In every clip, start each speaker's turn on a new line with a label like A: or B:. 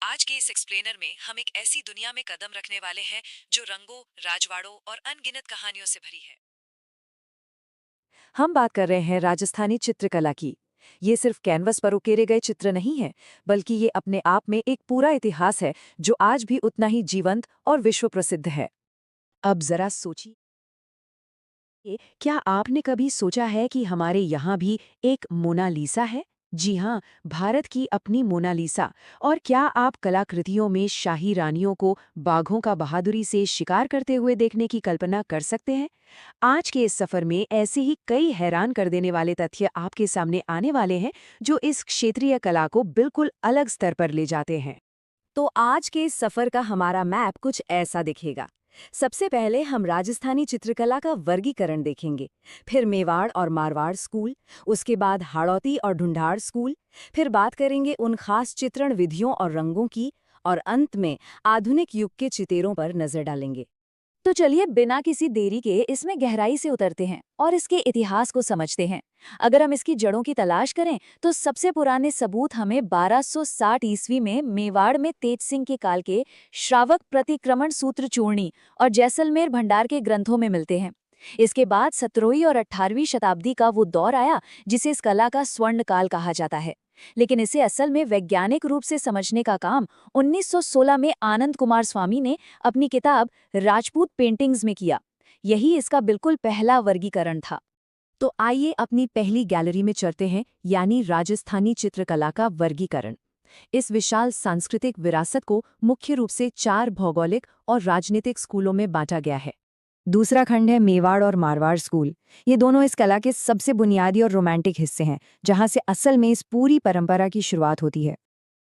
A: आज के इस एक्सप्लेनर में हम एक ऐसी दुनिया में कदम रखने वाले हैं जो रंगों, राजवाड़ों और अनगिनत कहानियों से भरी है।
B: हम बात कर रहे हैं राजस्थानी चित्रकला की। ये सिर्फ कैनवस पर उकेरे गए चित्र नहीं है, बल्कि ये अपने आप में एक पूरा इतिहास है जो आज भी उतना ही जीवंत और विश्व प्रसिद्ध है। अब जरा सोचिए, क्या आपने कभी सोचा है कि हमारे यहाँ भी एक मोनालिसा है? जी हाँ, भारत की अपनी मोनालिसा। और क्या आप कलाकृतियों में शाही रानियों को बाघों का बहादुरी से शिकार करते हुए देखने की कल्पना कर सकते हैं? आज के इस सफर में ऐसे ही कई हैरान कर देने वाले तथ्य आपके सामने आने वाले हैं, जो इस क्षेत्रीय कला को बिल्कुल अलग स्तर पर ले जाते हैं। तो आज के इस सफर का हमारा मैप कुछ ऐसा दिखेगा। सबसे पहले हम राजस्थानी चित्रकला का वर्गीकरण देखेंगे, फिर मेवाड़ और मारवाड़ स्कूल, उसके बाद हाड़ौती और ढूंढाड़ स्कूल, फिर बात करेंगे उन खास चित्रण विधियों और रंगों की, और अंत में आधुनिक युग के चितेरों पर नजर डालेंगे। तो चलिए बिना किसी देरी के इसमें गहराई से उतरते हैं और इसके इतिहास को समझते हैं। अगर हम इसकी जड़ों की तलाश करें तो सबसे पुराने सबूत हमें 1260 ईस्वी में मेवाड़ में तेज सिंह के काल के श्रावक प्रतिक्रमण सूत्र चूर्णी और जैसलमेर भंडार के ग्रंथों में मिलते हैं। इसके बाद 17वीं और 18वीं शताब्दी का वो दौर आया जिसे इस कला का स्वर्ण काल कहा जाता है। लेकिन इसे असल में वैज्ञानिक रूप से समझने का काम 1916 में आनंद कुमार स्वामी ने अपनी किताब राजपूत पेंटिंग्स में किया। यही इसका बिल्कुल पहला वर्गीकरण था। तो आइए अपनी पहली गैलरी में चलते हैं, यानी राजस्थानी चित्रकला का वर्गीकरण। इस विशाल सांस्कृतिक विरासत को मुख्य रूप से 4 भौगोलिक और राजनीतिक स्कूलों में बांटा गया है। दूसरा खंड है मेवाड़ और मारवाड़ स्कूल। ये दोनों इस कला के सबसे बुनियादी और रोमांटिक हिस्से हैं, जहां से असल में इस पूरी परंपरा की शुरुआत होती है।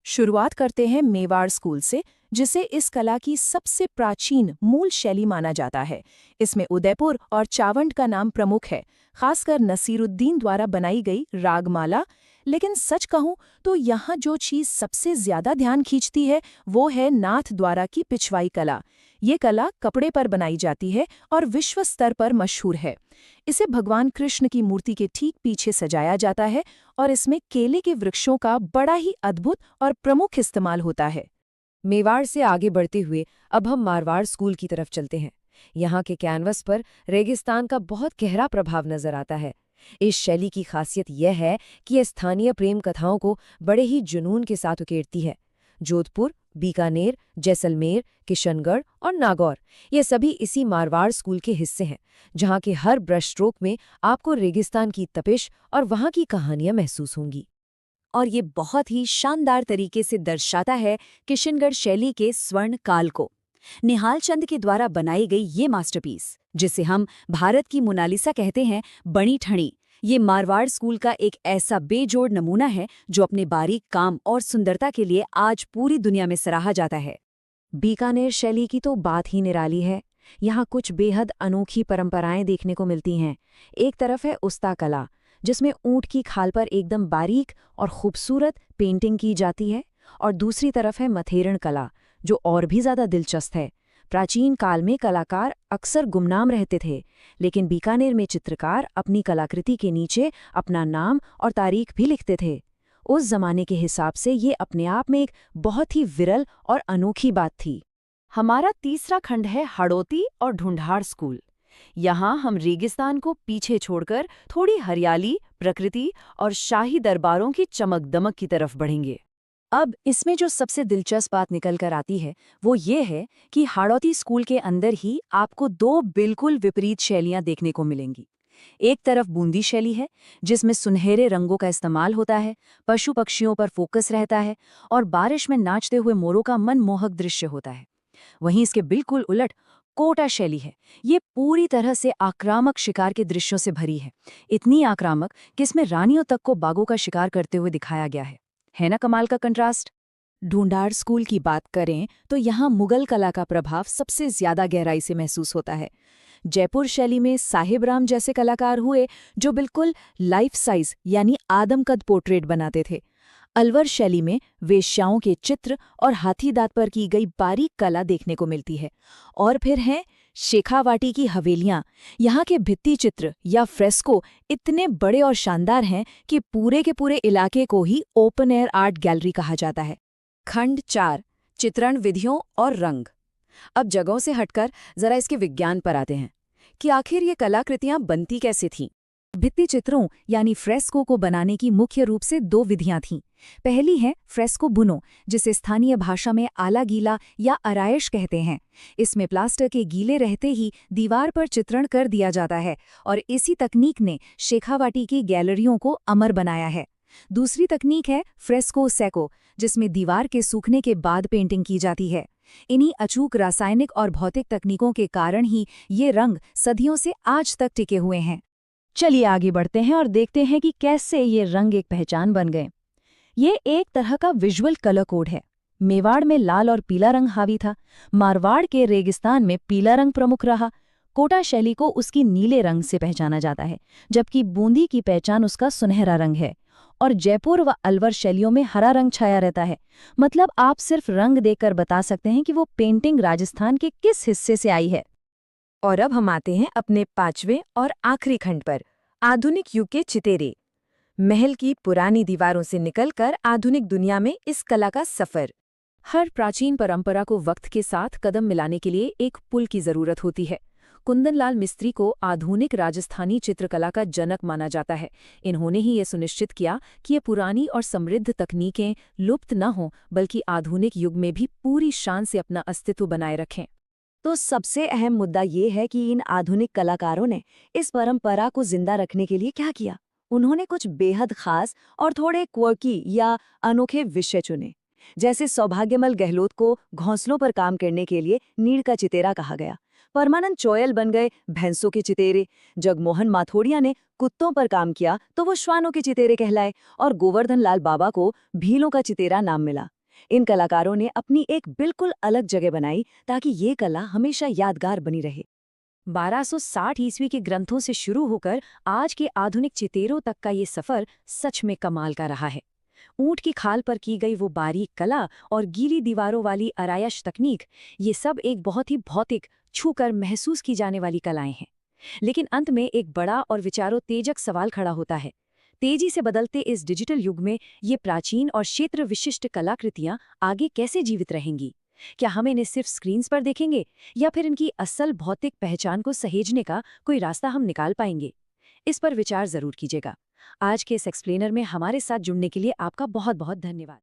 B: शुरुआत करते हैं मेवाड़ स्कूल से, जिसे इस कला की सबसे प्राचीन मूल शैली माना जाता है। इसमें उदयपुर और चावंड का नाम प्रमुख है, खासकर नसीरुद्दीन द्वारा बनाई गई रागमाला। लेकिन सच कहूं तो यहाँ जो चीज़ सबसे ज्यादा ध्यान खींचती है वो है नाथ द्वारा की पिछवाई कला। ये कला कपड़े पर बनाई जाती है और विश्व स्तर पर मशहूर है। इसे भगवान कृष्ण की मूर्ति के ठीक पीछे सजाया जाता है और इसमें केले के वृक्षों का बड़ा ही अद्भुत और प्रमुख इस्तेमाल होता है। मेवाड़ से आगे बढ़ते हुए अब हम मारवाड़ स्कूल की तरफ चलते हैं। यहाँ के कैनवस पर रेगिस्तान का बहुत गहरा प्रभाव नजर आता है। इस शैली की खासियत यह है कि यह स्थानीय प्रेम कथाओं को बड़े ही जुनून के साथ उकेरती है। जोधपुर, बीकानेर, जैसलमेर, किशनगढ़ और नागौर, ये सभी इसी मारवाड़ स्कूल के हिस्से हैं, जहाँ के हर ब्रश स्ट्रोक में आपको रेगिस्तान की तपिश और वहाँ की कहानियां महसूस होंगी। और ये बहुत ही शानदार तरीके से दर्शाता है किशनगढ़ शैली के स्वर्ण काल को। निहाल चंद के द्वारा बनाई गई ये मास्टरपीस, जिसे हम भारत की मोनालिसा कहते हैं, बणी ठणी, ये मारवाड़ स्कूल का एक ऐसा बेजोड़ नमूना है जो अपने बारीक काम और सुंदरता के लिए आज पूरी दुनिया में सराहा जाता है। बीकानेर शैली की तो बात ही निराली है। यहाँ कुछ बेहद अनोखी परंपराएं देखने को मिलती हैं। एक तरफ है उस्ता कला, जिसमें ऊंट की खाल पर एकदम बारीक और खूबसूरत पेंटिंग की जाती है, और दूसरी तरफ है मथेरण कला, जो और भी ज्यादा दिलचस्प है। प्राचीन काल में कलाकार अक्सर गुमनाम रहते थे, लेकिन बीकानेर में चित्रकार अपनी कलाकृति के नीचे अपना नाम और तारीख भी लिखते थे। उस जमाने के हिसाब से ये अपने आप में एक बहुत ही विरल और अनोखी बात थी। हमारा तीसरा खंड है हाड़ौती और ढूंढाड़ स्कूल। यहाँ हम रेगिस्तान को पीछे छोड़कर थोड़ी हरियाली, प्रकृति और शाही दरबारों की चमक दमक की तरफ बढ़ेंगे। अब इसमें जो सबसे दिलचस्प बात निकल कर आती है वो ये है कि हाड़ौती स्कूल के अंदर ही आपको 2 बिल्कुल विपरीत शैलियां देखने को मिलेंगी। एक तरफ बूंदी शैली है, जिसमें सुनहरे रंगों का इस्तेमाल होता है, पशु पक्षियों पर फोकस रहता है और बारिश में नाचते हुए मोरों का मनमोहक दृश्य होता है। वहीं इसके बिल्कुल उलट कोटा शैली है। ये पूरी तरह से आक्रामक शिकार के दृश्यों से भरी है, इतनी आक्रामक कि इसमें रानियों तक को बाघों का शिकार करते हुए दिखाया गया है ना कमाल का कंट्रास्ट। ढूंढाड़ स्कूल की बात करें तो यहाँ मुगल कला का प्रभाव सबसे ज्यादा गहराई से महसूस होता है। जयपुर शैली में साहिब राम जैसे कलाकार हुए जो बिल्कुल लाइफ साइज यानी आदमकद पोर्ट्रेट बनाते थे। अलवर शैली में वेश्याओं के चित्र और हाथी दांत पर की गई बारीक कला देखने को मिलती है। और फिर हैं शेखावाटी की हवेलियां। यहाँ के भित्ति चित्र या फ्रेस्को इतने बड़े और शानदार हैं कि पूरे के पूरे इलाके को ही ओपन एयर आर्ट गैलरी कहा जाता है। खंड 4 चित्रण विधियों और रंग। अब जगहों से हटकर जरा इसके विज्ञान पर आते हैं कि आखिर ये कलाकृतियां बनती कैसे थीं। भित्ति चित्रों यानी फ्रेस्को को बनाने की मुख्य रूप से दो विधियां थीं। पहली है फ्रेस्को बुनो, जिसे स्थानीय भाषा में आला गीला या अरायश कहते हैं। इसमें प्लास्टर के गीले रहते ही दीवार पर चित्रण कर दिया जाता है और इसी तकनीक ने शेखावाटी की गैलरियों को अमर बनाया है। दूसरी तकनीक है फ्रेस्को सेको, जिसमें दीवार के सूखने के बाद पेंटिंग की जाती है। इन्हीं अचूक रासायनिक और भौतिक तकनीकों के कारण ही ये रंग सदियों से आज तक टिके हुए हैं। चलिए आगे बढ़ते हैं और देखते हैं कि कैसे ये रंग एक पहचान बन गए। ये एक तरह का विजुअल कलर कोड है। मेवाड़ में लाल और पीला रंग हावी था, मारवाड़ के रेगिस्तान में पीला रंग प्रमुख रहा, कोटा शैली को उसकी नीले रंग से पहचाना जाता है, जबकि बूंदी की पहचान उसका सुनहरा रंग है, और जयपुर व अलवर शैलियों में हरा रंग छाया रहता है। मतलब आप सिर्फ रंग देखकर बता सकते हैं कि वो पेंटिंग राजस्थान के किस हिस्से से आई है। और अब हम आते हैं अपने 5वें और आखिरी खंड पर, आधुनिक युग के चितेरे। महल की पुरानी दीवारों से निकलकर आधुनिक दुनिया में इस कला का सफर। हर प्राचीन परंपरा को वक्त के साथ कदम मिलाने के लिए एक पुल की जरूरत होती है। कुंदनलाल मिस्त्री को आधुनिक राजस्थानी चित्रकला का जनक माना जाता है। इन्होंने ही ये सुनिश्चित किया कि ये पुरानी और समृद्ध तकनीकें लुप्त न हों, बल्कि आधुनिक युग में भी पूरी शान से अपना अस्तित्व बनाए रखें। तो सबसे अहम मुद्दा ये है कि इन आधुनिक कलाकारों ने इस परंपरा को जिंदा रखने के लिए क्या किया। उन्होंने कुछ बेहद खास और थोड़े क्वर्की या अनोखे विषय चुने। जैसे सौभाग्यमल गहलोत को घोंसलों पर काम करने के लिए नीड़ का चितेरा कहा गया। परमानंद चोयल बन गए भैंसों के चितेरे। जगमोहन माथोड़िया ने कुत्तों पर काम किया तो वो श्वानों के चितेरे कहलाए, और गोवर्धन लाल बाबा को भीलों का चितेरा नाम मिला। इन कलाकारों ने अपनी एक बिल्कुल अलग जगह बनाई ताकि ये कला हमेशा यादगार बनी रहे। 1260 ईस्वी के ग्रंथों से शुरू होकर आज के आधुनिक चितेरों तक का ये सफर सच में कमाल का रहा है। ऊंट की खाल पर की गई वो बारीक कला और गीली दीवारों वाली अरायश तकनीक, ये सब एक बहुत ही भौतिक, छूकर महसूस की जाने वाली कलाएं हैं। लेकिन अंत में एक बड़ा और विचारोत्तेजक सवाल खड़ा होता है। तेजी से बदलते इस डिजिटल युग में ये प्राचीन और क्षेत्र विशिष्ट कलाकृतियां आगे कैसे जीवित रहेंगी? क्या हम इन्हें सिर्फ स्क्रीन्स पर देखेंगे, या फिर इनकी असल भौतिक पहचान को सहेजने का कोई रास्ता हम निकाल पाएंगे? इस पर विचार जरूर कीजिएगा। आज के इस एक्सप्लेनर में हमारे साथ जुड़ने के लिए आपका बहुत बहुत धन्यवाद।